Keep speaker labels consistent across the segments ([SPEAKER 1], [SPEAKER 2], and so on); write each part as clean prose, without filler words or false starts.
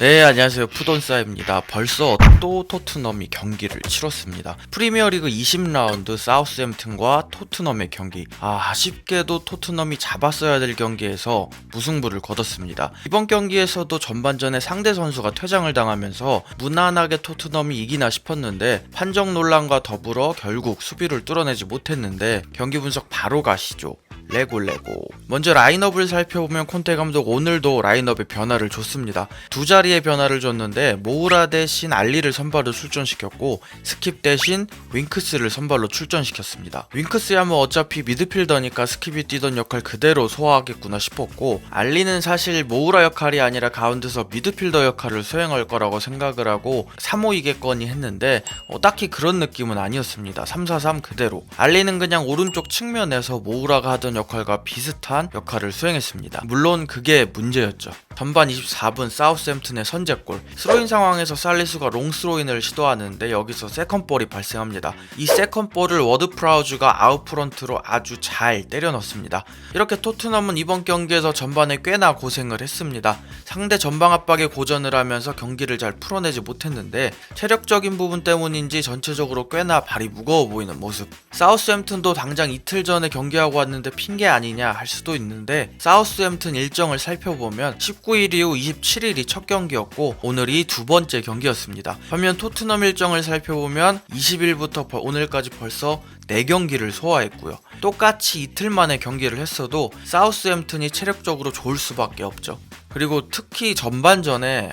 [SPEAKER 1] 네, 안녕하세요. 푸돈싸입니다. 벌써 또 토트넘이 경기를 치렀습니다. 프리미어리그 20라운드 사우스햄튼과 토트넘의 경기. 아쉽게도 토트넘이 잡았어야 될 경기에서 무승부를 거뒀습니다. 이번 경기에서도 전반전에 상대 선수가 퇴장을 당하면서 무난하게 토트넘이 이기나 싶었는데 판정 논란과 더불어 결국 수비를 뚫어내지 못했는데 경기 분석 바로 가시죠. 레고 먼저 라인업을 살펴보면 콘테 감독 오늘도 라인업에 변화를 줬습니다. 두 자리의 변화를 줬는데 모우라 대신 알리를 선발로 출전시켰고 스킵 대신 윙크스를 선발로 출전시켰습니다. 윙크스야 뭐 어차피 미드필더니까 스킵이 뛰던 역할 그대로 소화하겠구나 싶었고 알리는 사실 모우라 역할이 아니라 가운데서 미드필더 역할을 수행할 거라고 생각을 하고 3-5이겠거니 했는데 딱히 그런 느낌은 아니었습니다. 3-4-3 그대로 알리는 그냥 오른쪽 측면에서 모우라가 하던 역할과 비슷한 역할을 수행했습니다. 물론 그게 문제였죠. 전반 24분 사우스햄튼의 선제골, 스로인 상황에서 살리수가 롱스로인을 시도하는데 여기서 세컨볼이 발생합니다. 이 세컨볼을 워드 프라우즈가 아웃프런트로 아주 잘 때려 넣습니다. 이렇게 토트넘은 이번 경기에서 전반에 꽤나 고생을 했습니다. 상대 전방 압박에 고전을 하면서 경기를 잘 풀어내지 못했는데 체력적인 부분 때문인지 전체적으로 꽤나 발이 무거워 보이는 모습. 사우스햄튼도 당장 이틀 전에 경기하고 왔는데 핑계 아니냐 할 수도 있는데 사우스햄튼 일정을 살펴보면 19일 이후 27일이 첫 경기였고 오늘이 두 번째 경기였습니다. 반면 토트넘 일정을 살펴보면 20일부터 오늘까지 벌써 4경기를 소화했고요. 똑같이 이틀 만에 경기를 했어도 사우스햄튼이 체력적으로 좋을 수밖에 없죠. 그리고 특히 전반전에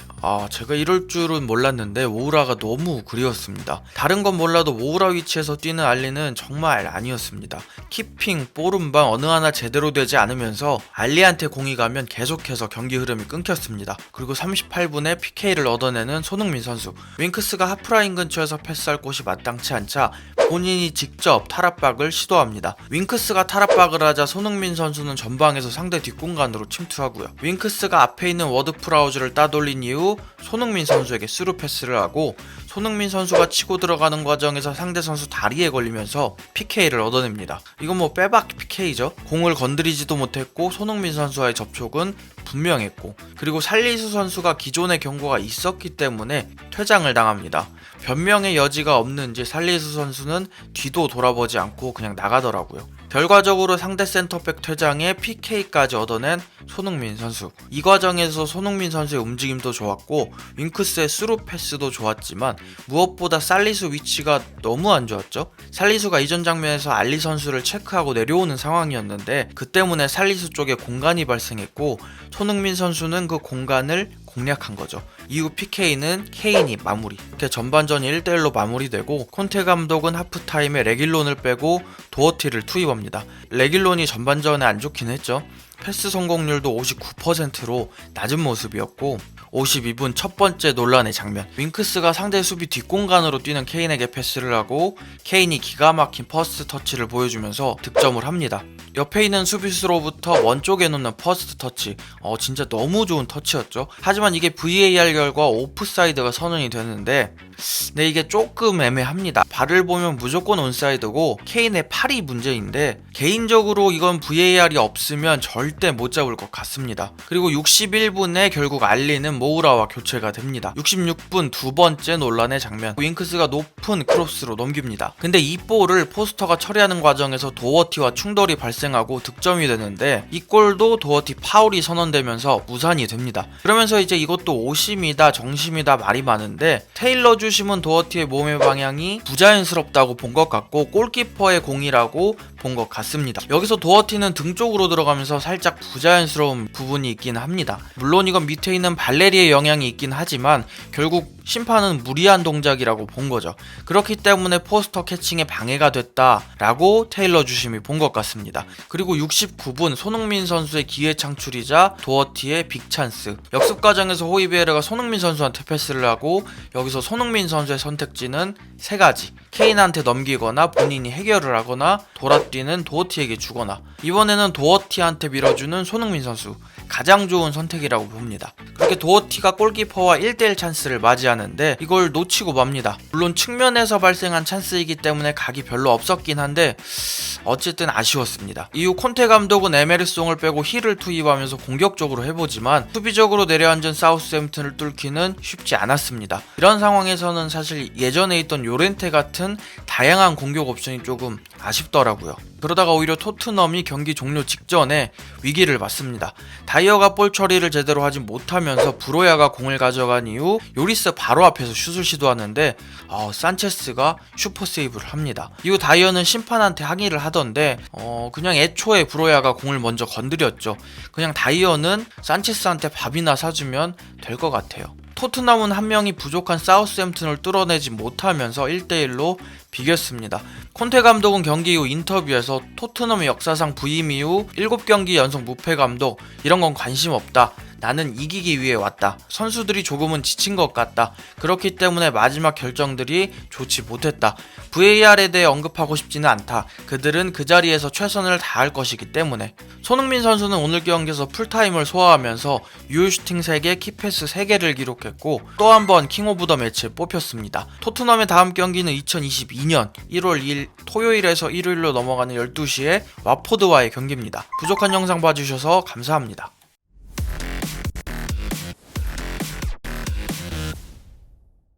[SPEAKER 1] 제가 이럴 줄은 몰랐는데 모우라가 너무 그리웠습니다. 다른 건 몰라도 모우라 위치에서 뛰는 알리는 정말 아니었습니다. 키핑, 볼음방 어느 하나 제대로 되지 않으면서 알리한테 공이 가면 계속해서 경기 흐름이 끊겼습니다. 그리고 38분에 PK를 얻어내는 손흥민 선수. 윙크스가 하프라인 근처에서 패스할 곳이 마땅치 않자 본인이 직접 탈압박을 시도합니다. 윙크스가 탈압박을 하자 손흥민 선수는 전방에서 상대 뒷공간으로 침투하고요. 윙크스가 앞에 있는 워드 프라우즈를 따돌린 이후 손흥민 선수에게 스루 패스를 하고 손흥민 선수가 치고 들어가는 과정에서 상대 선수 다리에 걸리면서 PK를 얻어냅니다. 이건 뭐 빼박 PK죠. 공을 건드리지도 못했고 손흥민 선수와의 접촉은 분명했고 그리고 살리수 선수가 기존의 경고가 있었기 때문에 퇴장을 당합니다. 변명의 여지가 없는지 살리수 선수는 뒤도 돌아보지 않고 그냥 나가더라고요. 결과적으로 상대 센터백 퇴장에 PK까지 얻어낸 손흥민 선수. 이 과정에서 손흥민 선수의 움직임도 좋았고 윙크스의 스루 패스도 좋았지만 무엇보다 살리수 위치가 너무 안 좋았죠. 살리수가 이전 장면에서 알리 선수를 체크하고 내려오는 상황이었는데 그 때문에 살리수 쪽에 공간이 발생했고 손흥민 선수는 그 공간을 공략한 거죠. 이후 PK는 케인이 마무리. 이렇게 전반전이 1대1로 마무리되고 콘테 감독은 하프타임에 레길론을 빼고 도어티를 투입합니다. 레길론이 전반전에 안 좋긴 했죠. 패스 성공률도 59%로 낮은 모습이었고 52분 첫 번째 논란의 장면. 윙크스가 상대 수비 뒷공간으로 뛰는 케인에게 패스를 하고 케인이 기가 막힌 퍼스트 터치를 보여주면서 득점을 합니다. 옆에 있는 수비수로부터 원 쪽에 놓는 퍼스트 터치. 진짜 너무 좋은 터치였죠. 하지만 이게 VAR 결과 오프사이드가 선언이 되는데 이게 조금 애매합니다. 발을 보면 무조건 온사이드고 케인의 팔이 문제인데 개인적으로 이건 VAR이 없으면 절대 못 잡을 것 같습니다. 그리고 61분에 결국 알리는 모우라와 교체가 됩니다. 66분 두 번째 논란의 장면. 윙크스가 높은 크로스로 넘깁니다. 근데 이 볼을 포스터가 처리하는 과정에서 도어티와 충돌이 발생하고 득점이 되는데 이 골도 도어티 파울이 선언되면서 무산이 됩니다. 그러면서 이제 이것도 오심이다 정심이다 말이 많은데 테일러 주심은 도어티의 몸의 방향이 부자연스럽다고 본 것 같고 골키퍼의 공이라고 본 것 같습니다. 여기서 도어티는 등 쪽으로 들어가면서 살짝 부자연스러운 부분이 있긴 합니다. 물론 이건 밑에 있는 발레리의 영향이 있긴 하지만 결국 심판은 무리한 동작이라고 본 거죠. 그렇기 때문에 포스터 캐칭에 방해가 됐다라고 테일러 주심이 본 것 같습니다. 그리고 69분 손흥민 선수의 기회 창출이자 도어티의 빅찬스. 역습 과정에서 호이베르가 손흥민 선수한테 패스를 하고 여기서 손흥민 선수의 선택지는 3가지. 케인한테 넘기거나 본인이 해결을 하거나 돌아뛰는 도어티에게 주거나 이번에는 도어티한테 밀어주는 손흥민 선수. 가장 좋은 선택이라고 봅니다. 그렇게 도어티가 골키퍼와 1대1 찬스를 맞이하는데 이걸 놓치고 맙니다. 물론 측면에서 발생한 찬스이기 때문에 각이 별로 없었긴 한데 어쨌든 아쉬웠습니다. 이후 콘테 감독은 에메르송을 빼고 힐을 투입하면서 공격적으로 해보지만 수비적으로 내려앉은 사우스햄튼을 뚫기는 쉽지 않았습니다. 이런 상황에서는 사실 예전에 있던 요렌테 같은 다양한 공격 옵션이 조금 아쉽더라고요. 그러다가 오히려 토트넘이 경기 종료 직전에 위기를 맞습니다. 다이어가 볼 처리를 제대로 하지 못하면서 브로야가 공을 가져간 이후 요리스 바로 앞에서 슛을 시도하는데 산체스가 슈퍼 세이브를 합니다. 이후 다이어는 심판한테 항의를 하던데 그냥 애초에 브로야가 공을 먼저 건드렸죠. 그냥 다이어는 산체스한테 밥이나 사주면 될 것 같아요. 토트넘은 한 명이 부족한 사우스햄튼을 뚫어내지 못하면서 1대1로 비겼습니다. 콘테 감독은 경기 이후 인터뷰에서 토트넘의 역사상 부임 이후 7경기 연속 무패 감독, 이런 건 관심 없다. 나는 이기기 위해 왔다. 선수들이 조금은 지친 것 같다. 그렇기 때문에 마지막 결정들이 좋지 못했다. VAR에 대해 언급하고 싶지는 않다. 그들은 그 자리에서 최선을 다할 것이기 때문에. 손흥민 선수는 오늘 경기에서 풀타임을 소화하면서 유효슈팅 3개, 키패스 3개를 기록했고 또 한 번 킹 오브 더 매치에 뽑혔습니다. 토트넘의 다음 경기는 2022년 1월 2일 토요일에서 일요일로 넘어가는 12시에 와포드와의 경기입니다. 부족한 영상 봐주셔서 감사합니다.